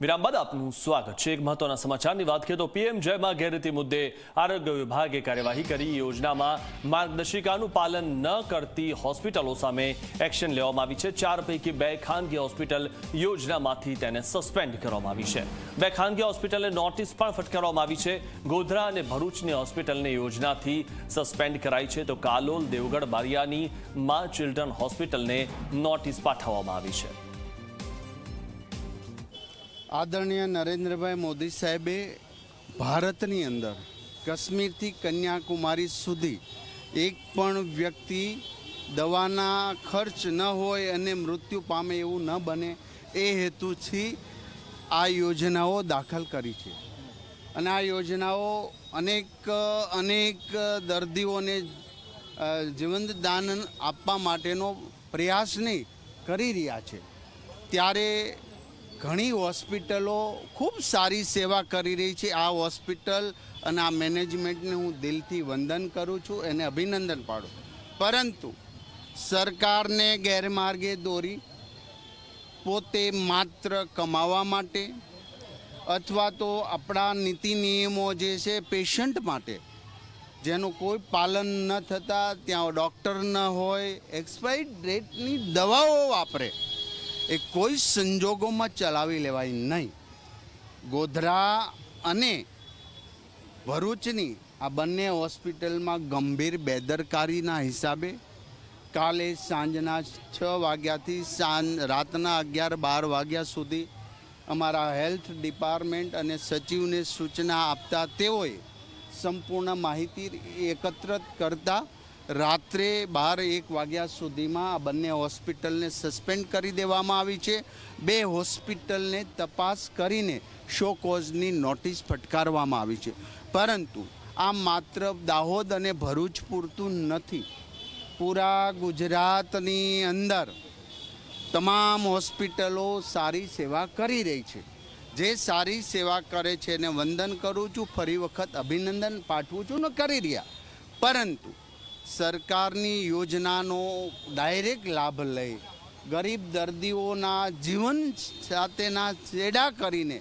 વિરામ બાદ આપનું સ્વાગત છે। એક મહત્વના સમાચારની વાત કરીએ તો પીએમ જયમાં ગેરરીતિ મુદ્દે આરોગ્ય વિભાગે કાર્યવાહી કરી। યોજનામાં માર્ગદર્શિકાનું પાલન ન કરતી હોસ્પિટલો સામે એક્શન લેવામાં આવી છે। 4 પૈકી 2 ખાનગી હોસ્પિટલ યોજનામાંથી તેને સસ્પેન્ડ કરવામાં આવી છે। 2 ખાનગી હોસ્પિટલને નોટિસ પણ ફટકારવામાં આવી છે। ગોધરા અને ભરૂચની હોસ્પિટલને યોજનાથી સસ્પેન્ડ કરાઈ છે, તો કાલોલ, દેવગઢ, બારિયાની માં ચિલ્ડ્રન હોસ્પિટલને નોટિસ પાઠવવામાં આવી છે। આદરણીય નરેન્દ્રભાઈ મોદી સાહેબે ભારતની અંદર કાશ્મીરથી કન્યાકુમારી સુધી એક પણ વ્યક્તિ દવાના ખર્ચ ન હોય અને મૃત્યુ પામે એવું ન બને એ હેતુથી આ યોજનાઓ દાખલ કરી છે। અને આ યોજનાઓ અનેક દર્દીઓને જીવનદાન આપવા માટેનો પ્રયાસને કરી રહ્યા છે। ત્યારે ઘણી હોસ્પિટલો ખૂબ સારી સેવા કરી રહી છે। આ હોસ્પિટલ અને આ મેનેજમેન્ટને હું દિલથી વંદન કરું છું, એને અભિનંદન પાડું। પરંતુ સરકારને ગેરમાર્ગે દોરી પોતે માત્ર કમાવા માટે અથવા તો આપણા નીતિ નિયમો જે છે પેશન્ટ માટે, જેનું કોઈ પાલન ન થતાં ત્યાં ડૉક્ટર ન હોય, એક્સપાયર્ડ ડેટની દવાઓ વાપરે, એ કોઈ સંજોગોમાં ચલાવી લેવાય નહીં। ગોધરા અને ભરૂચની આ બંને હોસ્પિટલમાં ગંભીર બેદરકારીના હિસાબે કાલે સાંજના 6 વાગ્યાથી રાતના 11-12 વાગ્યા સુધી અમારા હેલ્થ ડિપાર્ટમેન્ટ અને સચિવને સૂચના આપતા તેઓએ સંપૂર્ણ માહિતી એકત્રિત કરતા રાત્રે 12-1 વાગ્યા સુધીમાં આ બંને હોસ્પિટલને સસ્પેન્ડ કરી દેવામાં આવી છે। 2 હોસ્પિટલને તપાસ કરીને શો કોઝની નોટિસ ફટકારવામાં આવી છે। પરંતુ આ માત્ર દાહોદ અને ભરૂચ પૂરતું નથી। પૂરા ગુજરાતની અંદર તમામ હોસ્પિટલો સારી સેવા કરી રહી છે। જે સારી સેવા કરે છે એને વંદન કરું છું, ફરી વખત અભિનંદન પાઠવું છું ને કરી રહ્યા। પરંતુ સરકારની યોજનાનો ડાયરેક્ટ લાભ લઈ ગરીબ દર્દીઓના જીવન સાથેના ચેડા કરીને